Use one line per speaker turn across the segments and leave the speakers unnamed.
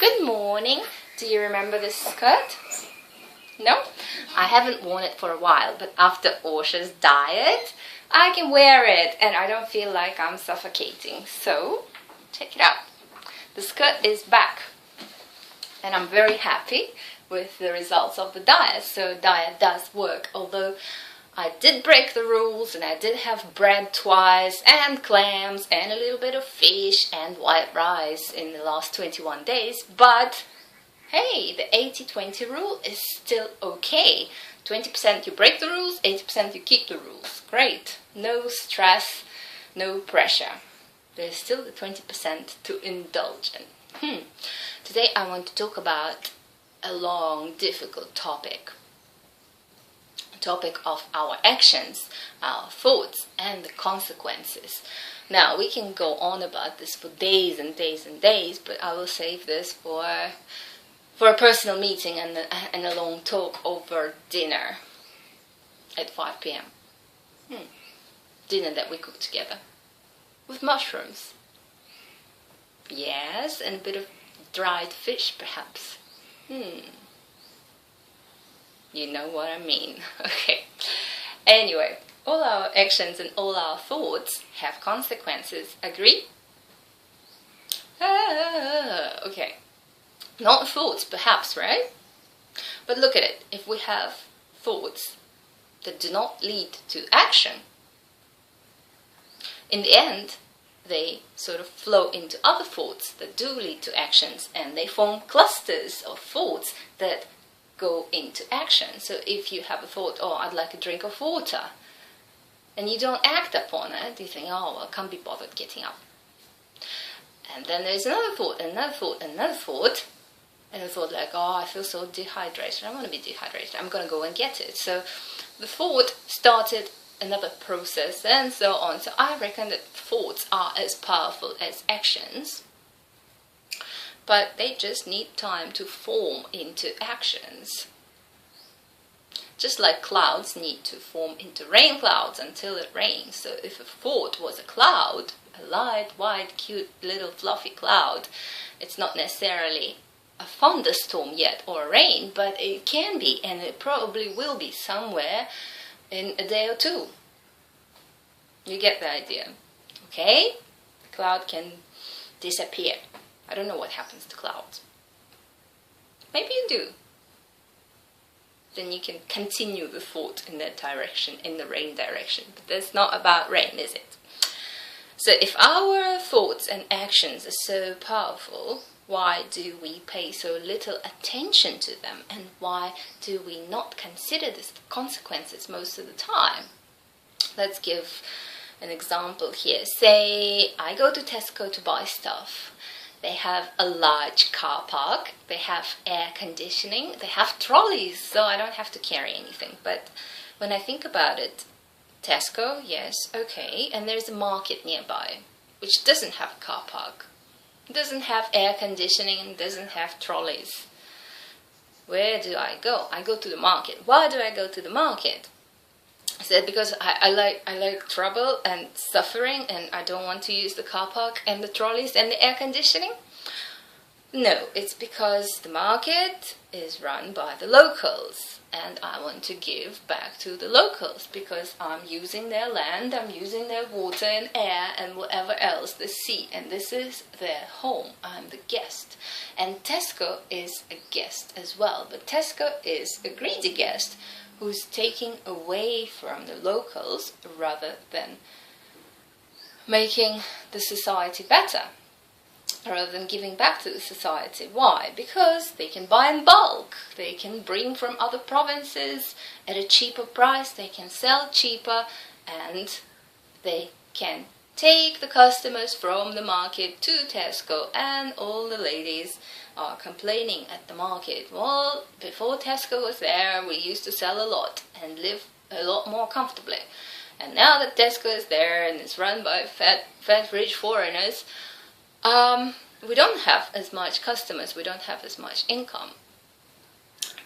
Good morning. Do you remember this skirt? No? I haven't worn it for a while, but after Orsha's diet, I can wear it and I don't feel like I'm suffocating. So, check it out. The skirt is back and I'm very happy with the results of the diet. So diet does work, although I did break the rules and I did have bread twice and clams and a little bit of fish and white rice in the last 21 days. But hey, the 80-20 rule is still okay. 20% you break the rules, 80% you keep the rules. Great. No stress, no pressure. There's still the 20% to indulge in. Today I want to talk about a long, difficult topic of our actions, our thoughts, and the consequences. Now, we can go on about this for days and days and days, but I will save this for a personal meeting and a long talk over dinner at 5 p.m. Dinner that we cook together with mushrooms. Yes, and a bit of dried fish, perhaps. You know what I mean. Okay. Anyway, all our actions and all our thoughts have consequences. Agree? Okay. Not thoughts, perhaps, right? But look at it. If we have thoughts that do not lead to action, in the end, they sort of flow into other thoughts that do lead to actions, and they form clusters of thoughts that go into action. So if you have a thought, oh, I'd like a drink of water, and you don't act upon it, you think, oh, well, I can't be bothered getting up. And then there's another thought, another thought, another thought, and a thought like, oh, I feel so dehydrated, I want to be dehydrated, I'm going to go and get it. So the thought started another process and so on. So I reckon that thoughts are as powerful as actions, but they just need time to form into actions. Just like clouds need to form into rain clouds until it rains. So if a thought was a cloud, a light, white, cute, little fluffy cloud, it's not necessarily a thunderstorm yet or rain, but it can be, and it probably will be somewhere in a day or two. You get the idea, okay? The cloud can disappear. I don't know what happens to clouds. Maybe you do. Then you can continue the thought in that direction, in the rain direction. But that's not about rain, is it? So if our thoughts and actions are so powerful, why do we pay so little attention to them? And why do we not consider the consequences most of the time? Let's give an example here. Say I go to Tesco to buy stuff. They have a large car park, they have air conditioning, they have trolleys, so I don't have to carry anything. But when I think about it, Tesco, yes, okay, and there's a market nearby, which doesn't have a car park, doesn't have air conditioning, and doesn't have trolleys. Where do I go? I go to the market. Why do I go to the market? I said because I like trouble and suffering, and I don't want to use the car park and the trolleys and the air conditioning. No, it's because the market is run by the locals, and I want to give back to the locals because I'm using their land, I'm using their water and air and whatever else, the sea, and this is their home. I'm the guest. And Tesco is a guest as well, but Tesco is a greedy guest who's taking away from the locals rather than making the society better, rather than giving back to the society. Why? Because they can buy in bulk, they can bring from other provinces at a cheaper price, they can sell cheaper, and they can take the customers from the market to Tesco. And all the ladies are complaining at the market, well, before Tesco was there, we used to sell a lot and live a lot more comfortably. And now that Tesco is there and it's run by fat rich foreigners, we don't have as much customers, we don't have as much income.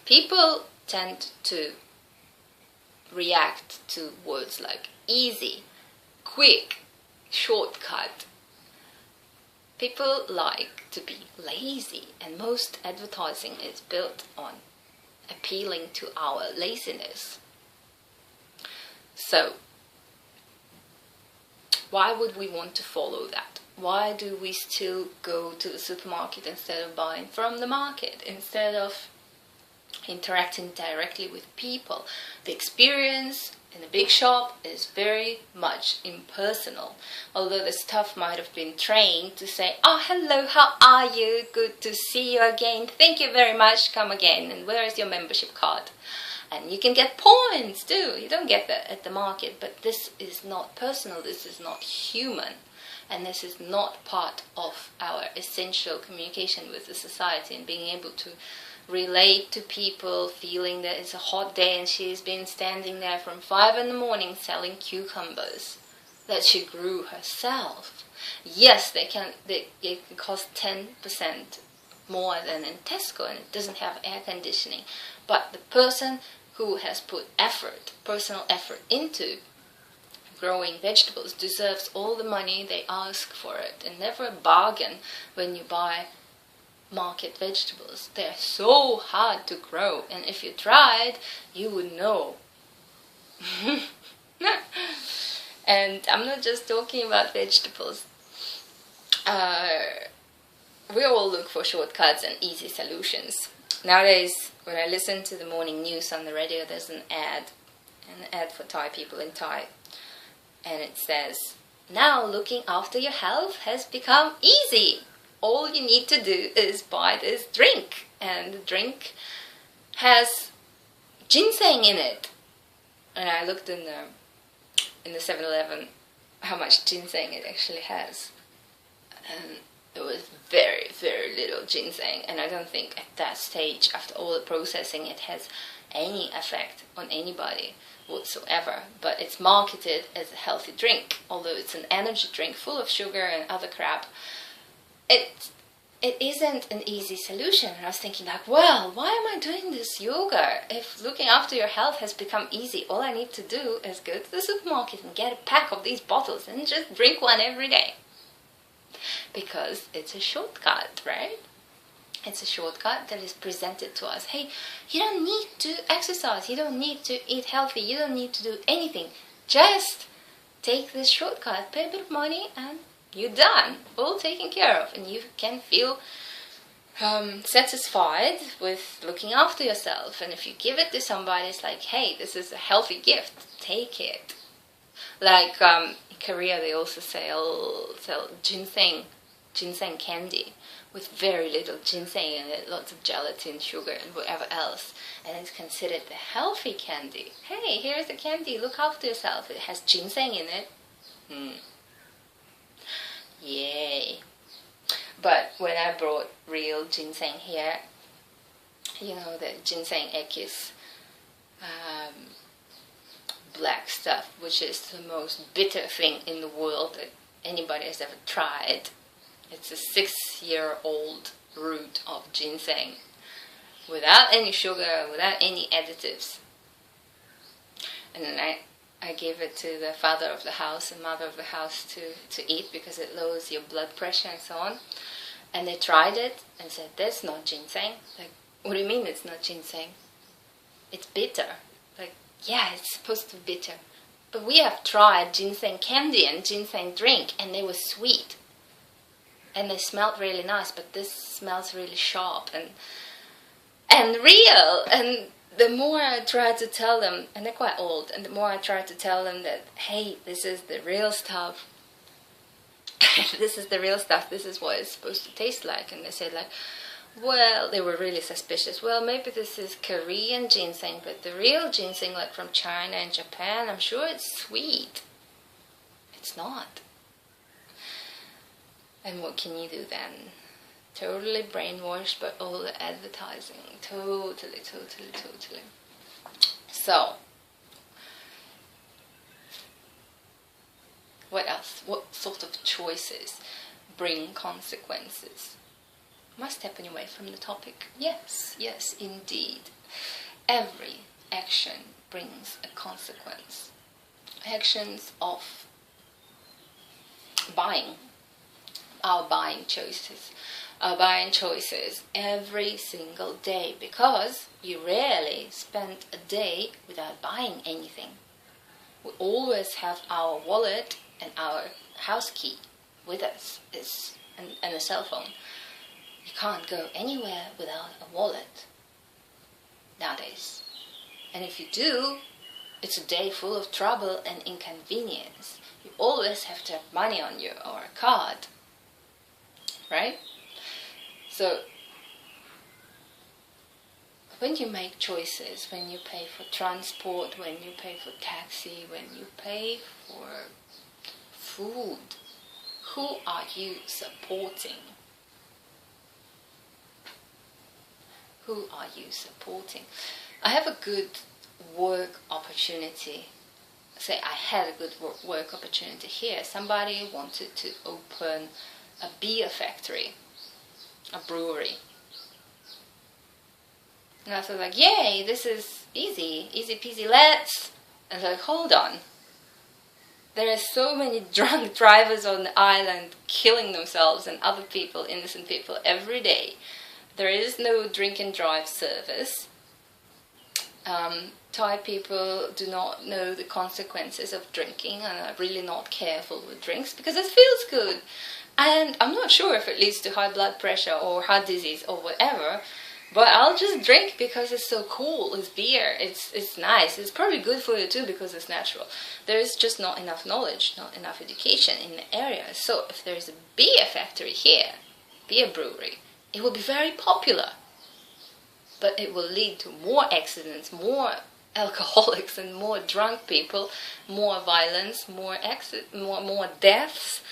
People tend to react to words like easy, quick, shortcut, People like to be lazy, and most advertising is built on appealing to our laziness. So, why would we want to follow that? Why do we still go to the supermarket instead of buying from the market, instead of interacting directly with people? The experience in a big shop is very much impersonal. Although the staff might have been trained to say, "Oh, hello, how are you? Good to see you again. Thank you very much. Come again. And where is your membership card?" And you can get points too. You don't get that at the market. But this is not personal. This is not human. And this is not part of our essential communication with the society and being able to relate to people, feeling that it's a hot day and she's been standing there from 5 in the morning selling cucumbers that she grew herself. Yes, it can cost 10% more than in Tesco, and it doesn't have air conditioning. But the person who has put personal effort into growing vegetables deserves all the money they ask for it, and never bargain when you buy market vegetables. They're so hard to grow, and if you tried, you would know. And I'm not just talking about vegetables. We all look for shortcuts and easy solutions. Nowadays, when I listen to the morning news on the radio, there's an ad for Thai people in Thai, and it says, "Now looking after your health has become easy. All you need to do is buy this drink." And the drink has ginseng in it. And I looked in the 7-Eleven how much ginseng it actually has. And it was very, very little ginseng. And I don't think at that stage, after all the processing, it has any effect on anybody whatsoever. But it's marketed as a healthy drink, although it's an energy drink full of sugar and other crap. It isn't an easy solution. And I was thinking like, well, why am I doing this yoga? If looking after your health has become easy, all I need to do is go to the supermarket and get a pack of these bottles and just drink one every day. Because it's a shortcut, right? It's a shortcut that is presented to us. Hey, you don't need to exercise. You don't need to eat healthy. You don't need to do anything. Just take this shortcut, pay a bit of money, and you're done. All taken care of. And you can feel satisfied with looking after yourself. And if you give it to somebody, it's like, hey, this is a healthy gift. Take it. Like in Korea, they also sell ginseng candy with very little ginseng in it, lots of gelatin, sugar, and whatever else. And it's considered the healthy candy. Hey, here's the candy. Look after yourself. It has ginseng in it. Yay. But when I brought real ginseng here, you know, the ginseng ekis, black stuff, which is the most bitter thing in the world that anybody has ever tried. It's a 6-year-old root of ginseng, without any sugar, without any additives. And then I gave it to the father of the house and mother of the house to eat, because it lowers your blood pressure and so on. And they tried it and said, "That's not ginseng." Like, what do you mean it's not ginseng? It's bitter. Like, yeah, it's supposed to be bitter. But we have tried ginseng candy and ginseng drink, and they were sweet. And they smelled really nice, but this smells really sharp and real. And the more I tried to tell them, and they're quite old, and the more I tried to tell them that, hey, this is the real stuff. This is the real stuff. This is what it's supposed to taste like. And they said like, well, they were really suspicious. Well, maybe this is Korean ginseng, but the real ginseng, like from China and Japan, I'm sure it's sweet. It's not. And what can you do then? Totally brainwashed by all the advertising. Totally. So, what else? What sort of choices bring consequences? Am I stepping away from the topic? Yes, indeed. Every action brings a consequence. Actions of buying our buying choices. Our buying choices every single day, because you rarely spend a day without buying anything. We always have our wallet and our house key with us, and a cell phone. You can't go anywhere without a wallet nowadays. And if you do, it's a day full of trouble and inconvenience. You always have to have money on you or a card, right? So when you make choices, when you pay for transport, when you pay for taxi, when you pay for food, who are you supporting? Who are you supporting? I have a good work opportunity. Say I had a good work opportunity here. Somebody wanted to open a beer factory, a brewery. And I was like, yay, this is easy peasy, let's. And I was like, hold on. There are so many drunk drivers on the island killing themselves and other people, innocent people, every day. There is no drink and drive service. Thai people do not know the consequences of drinking and are really not careful with drinks because it feels good. And I'm not sure if it leads to high blood pressure or heart disease or whatever, but I'll just drink because it's so cool. It's beer. It's nice. It's probably good for you too because it's natural. There is just not enough knowledge, not enough education in the area. So if there's a beer factory here, beer brewery, it will be very popular. But it will lead to more accidents, more alcoholics and more drunk people, more violence, more deaths,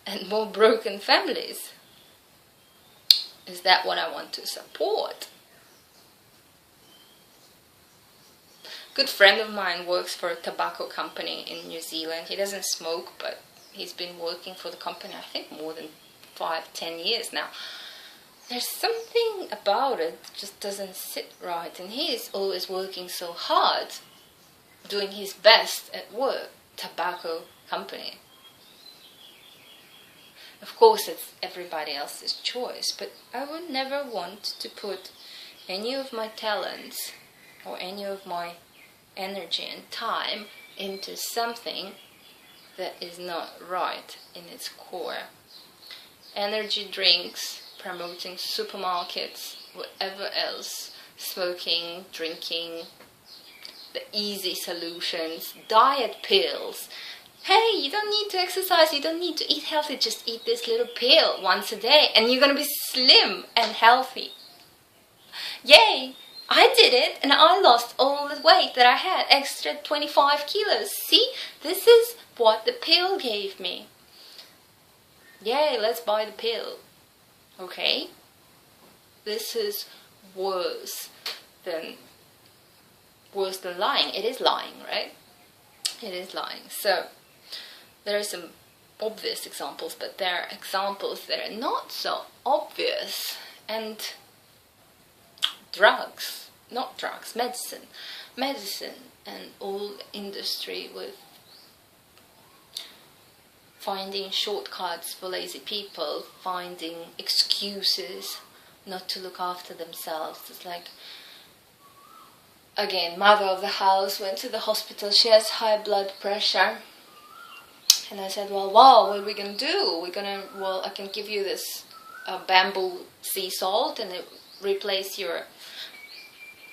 and more broken families. Is that what I want to support? A good friend of mine works for a tobacco company in New Zealand. He doesn't smoke, but he's been working for the company, I think, more than 5-10 years now. There's something about it that just doesn't sit right, and he is always working so hard, doing his best at work. Tobacco company. Of course, it's everybody else's choice, but I would never want to put any of my talents or any of my energy and time into something that is not right in its core. Energy drinks, promoting supermarkets, whatever else, smoking, drinking, the easy solutions, diet pills. Hey, you don't need to exercise, you don't need to eat healthy, just eat this little pill once a day and you're going to be slim and healthy. Yay! I did it and I lost all the weight that I had, extra 25 kilos. See, this is what the pill gave me. Yay, let's buy the pill. Okay? This is worse than lying. It is lying, right? It is lying. So, there are some obvious examples, but there are examples that are not so obvious. And medicine and all industry with finding shortcuts for lazy people, finding excuses not to look after themselves. It's like, again, mother of the house went to the hospital. She has high blood pressure. And I said, well, wow, what are we going to do? I can give you this bamboo sea salt and it replace your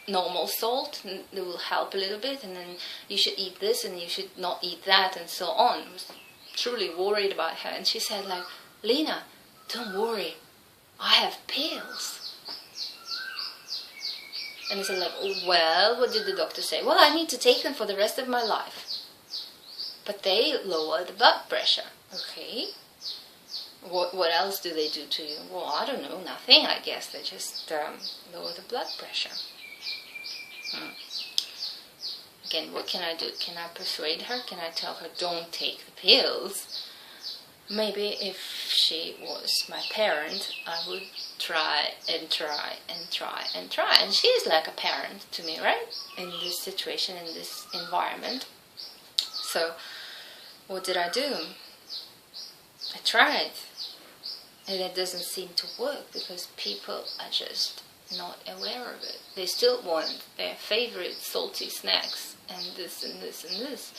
normal salt and it will help a little bit, and then you should eat this and you should not eat that and so on. I was truly worried about her, and she said like, Lena, don't worry, I have pills. And I said like, oh, well, what did the doctor say? Well, I need to take them for the rest of my life. But they lower the blood pressure. Okay. What else do they do to you? Well, I don't know, nothing, I guess. They just lower the blood pressure. Again, what can I do? Can I persuade her? Can I tell her, don't take the pills? Maybe if she was my parent, I would try and try and try and try. And she is like a parent to me, right? In this situation, in this environment. So, what did I do? I tried. And it doesn't seem to work because people are just not aware of it. They still want their favorite salty snacks and this and this and this.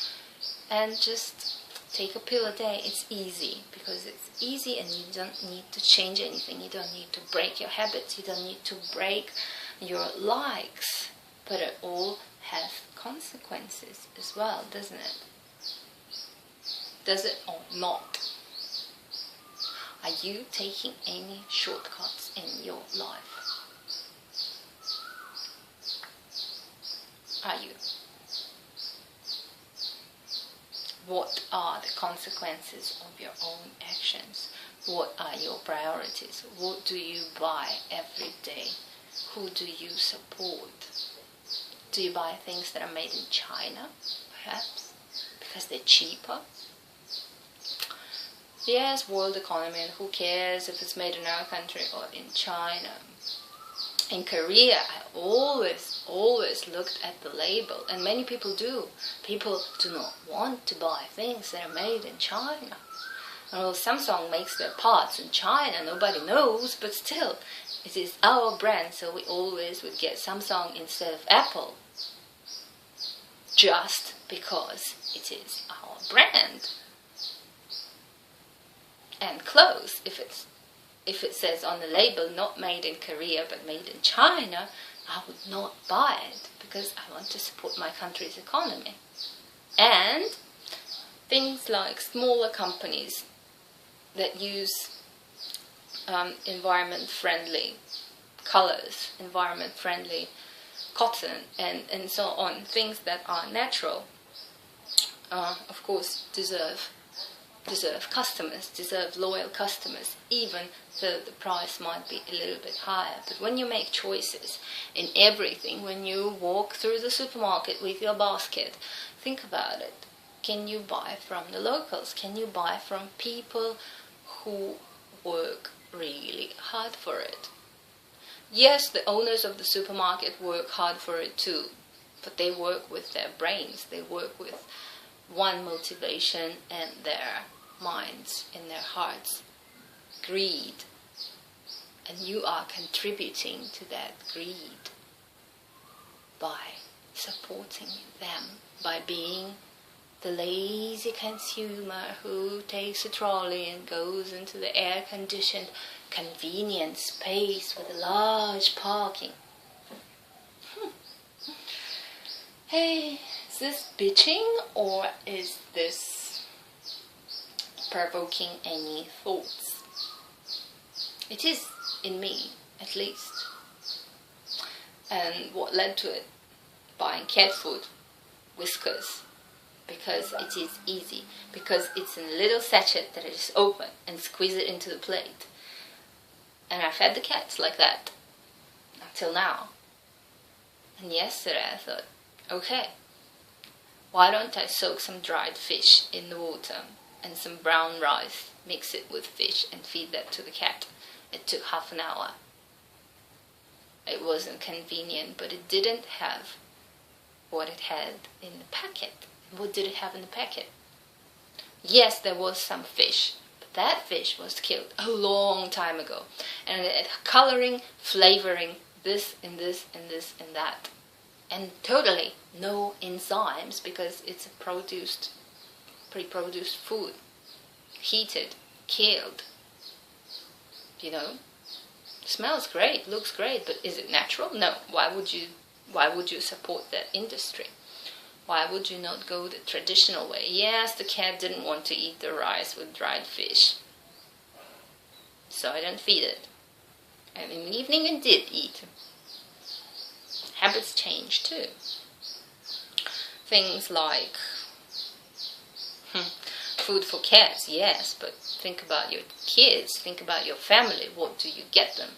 And just take a pill a day. It's easy because it's easy and you don't need to change anything. You don't need to break your habits. You don't need to break your likes. But it all has consequences as well, doesn't it? Does it or not? Are you taking any shortcuts in your life? Are you? What are the consequences of your own actions? What are your priorities? What do you buy every day? Who do you support? Do you buy things that are made in China, perhaps, because they're cheaper? Yes, world economy, and who cares if it's made in our country or in China. In Korea, I always looked at the label, and many people do. People do not want to buy things that are made in China. Well, Samsung makes their parts in China, nobody knows, but still, it is our brand, so we always would get Samsung instead of Apple. Just because it is our brand. And clothes, if it says on the label not made in Korea but made in China, I would not buy it because I want to support my country's economy. And things like smaller companies that use environment-friendly colors, environment-friendly cotton, and so on, things that are natural, of course, deserve customers, deserve loyal customers, even though the price might be a little bit higher. But when you make choices in everything, when you walk through the supermarket with your basket, think about it. Can you buy from the locals? Can you buy from people who work really hard for it? Yes, the owners of the supermarket work hard for it too, but they work with their brains. They work with one motivation and their minds, in their hearts, greed. And you are contributing to that greed by supporting them, by being the lazy consumer who takes a trolley and goes into the air-conditioned convenient space with a large parking. Hey, is this bitching or is this provoking any thoughts? It is in me, at least. And what led to it? Buying cat food, Whiskers, because it is easy, because it's in a little sachet that I just open and squeeze it into the plate. And I fed the cats like that until now. And yesterday I thought, okay, why don't I soak some dried fish in the water and some brown rice, mix it with fish and feed that to the cat. It took half an hour. It wasn't convenient, but it didn't have what it had in the packet. What did it have in the packet? Yes, there was some fish, but that fish was killed a long time ago. And it coloring, flavoring, this and this and this and that. And totally no enzymes because it's a pre-produced food. Heated, killed. You know? Smells great, looks great, but is it natural? No. Why would you support that industry? Why would you not go the traditional way? Yes, the cat didn't want to eat the rice with dried fish, so I didn't feed it. And in the evening it did eat. Habits change too. Things like food for cats, yes, but think about your kids, think about your family. What do you get them?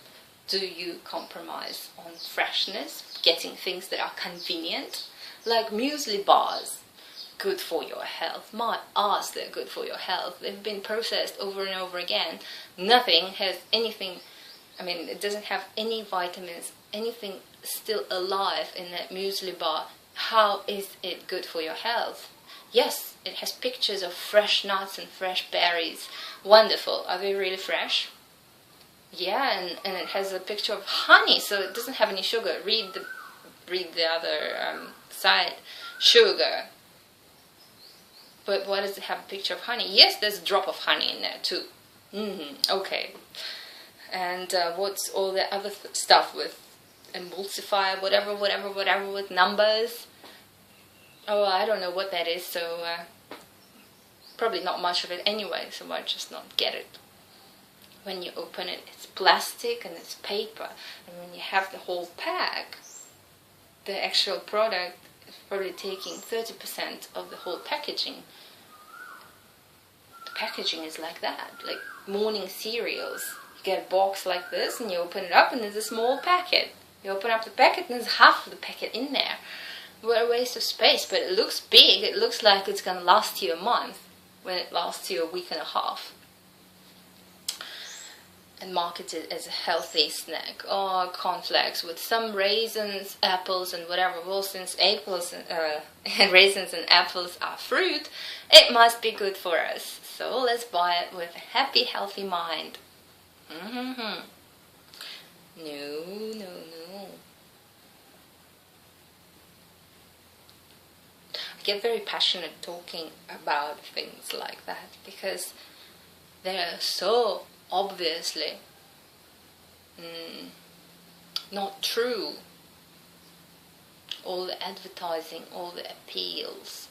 Do you compromise on freshness, getting things that are convenient? Like muesli bars, good for your health. My ass, they're good for your health. They've been processed over and over again. Nothing has anything, it doesn't have any vitamins, anything still alive in that muesli bar. How is it good for your health? Yes, it has pictures of fresh nuts and fresh berries. Wonderful. Are they really fresh? Yeah, and it has a picture of honey, so it doesn't have any sugar. Read the other side, sugar. But why does it have a picture of honey? Yes, there's a drop of honey in there too. Okay. And what's all the other stuff with emulsifier, whatever, with numbers? Oh, I don't know what that is, so probably not much of it anyway, so I just not get it. When you open it, it's plastic and it's paper. And when you have the whole pack, the actual product is probably taking 30% of the whole packaging. The packaging is like that, like morning cereals. You get a box like this and you open it up and there's a small packet. You open up the packet and there's half of the packet in there. What a waste of space, but it looks big. It looks like it's going to last you a month when it lasts you a week and a half. And marketed as a healthy snack. Oh, cornflakes with some raisins, apples, and whatever. Well, since apples and raisins and apples are fruit, it must be good for us. So let's buy it with a happy, healthy mind. No. I get very passionate talking about things like that because they are so obviously not true. All the advertising, all the appeals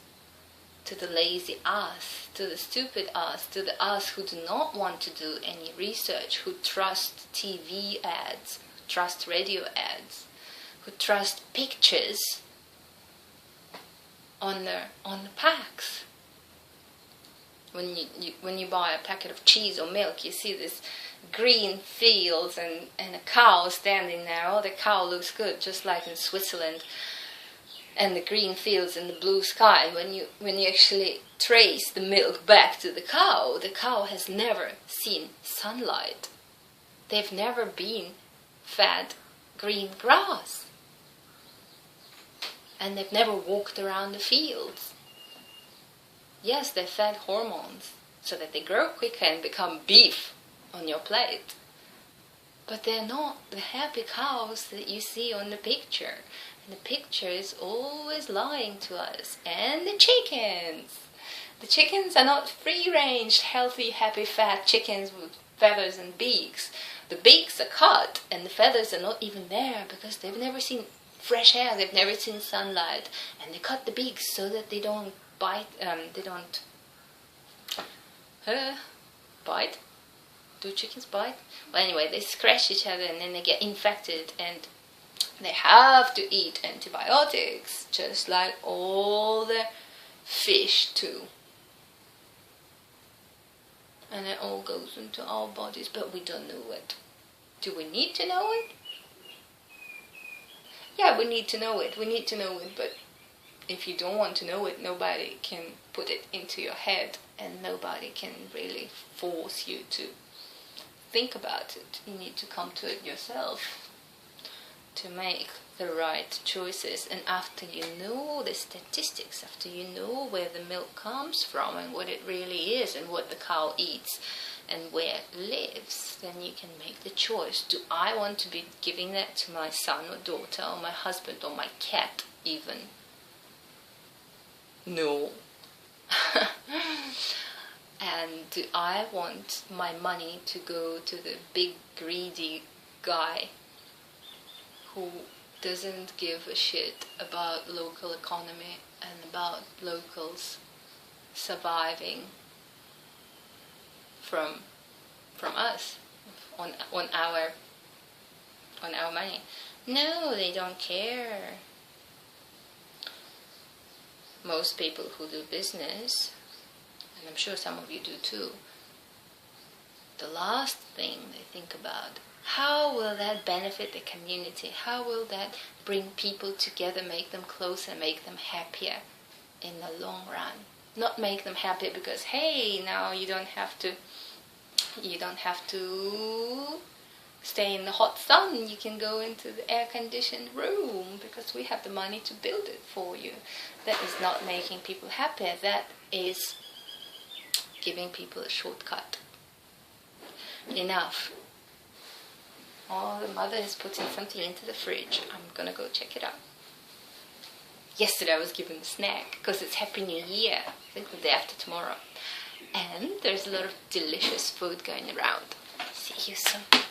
to the lazy us, to the stupid us, to the us who do not want to do any research, who trust TV ads, trust radio ads, who trust pictures on the packs. When you buy a packet of cheese or milk, you see this green fields and a cow standing there. Oh, the cow looks good, just like in Switzerland. And the green fields and the blue sky. When you actually trace the milk back to the cow has never seen sunlight. They've never been fed green grass. And they've never walked around the fields. Yes, they're fed hormones so that they grow quicker and become beef on your plate. But they're not the happy cows that you see on the picture. And the picture is always lying to us. And the chickens. The chickens are not free-range, healthy, happy, fat chickens with feathers and beaks. The beaks are cut and the feathers are not even there because they've never seen fresh air, they've never seen sunlight. And they cut the beaks so that they don't bite, bite? Do chickens bite? Well, anyway, they scratch each other and then they get infected and they have to eat antibiotics, just like all the fish too. And it all goes into our bodies, but we don't know it. Do we need to know it? Yeah, we need to know it. We need to know it, but if you don't want to know it, nobody can put it into your head and nobody can really force you to think about it. You need to come to it yourself to make the right choices. And after you know the statistics, after you know where the milk comes from and what it really is and what the cow eats and where it lives, then you can make the choice. Do I want to be giving that to my son or daughter or my husband or my cat even? No. And do I want my money to go to the big greedy guy who doesn't give a shit about local economy and about locals surviving from us on our money? No, they don't care. Most people who do business, and I'm sure some of you do too, the last thing they think about, how will that benefit the community? How will that bring people together, make them closer, make them happier in the long run? Not make them happier because, hey, now you don't have to stay in the hot sun. You can go into the air-conditioned room because we have the money to build it for you. That is not making people happier. That is giving people a shortcut. Enough. Oh, the mother is putting something into the fridge. I'm gonna go check it out. Yesterday I was given a snack because it's Happy New Year. I think the day after tomorrow. And there's a lot of delicious food going around. See you soon.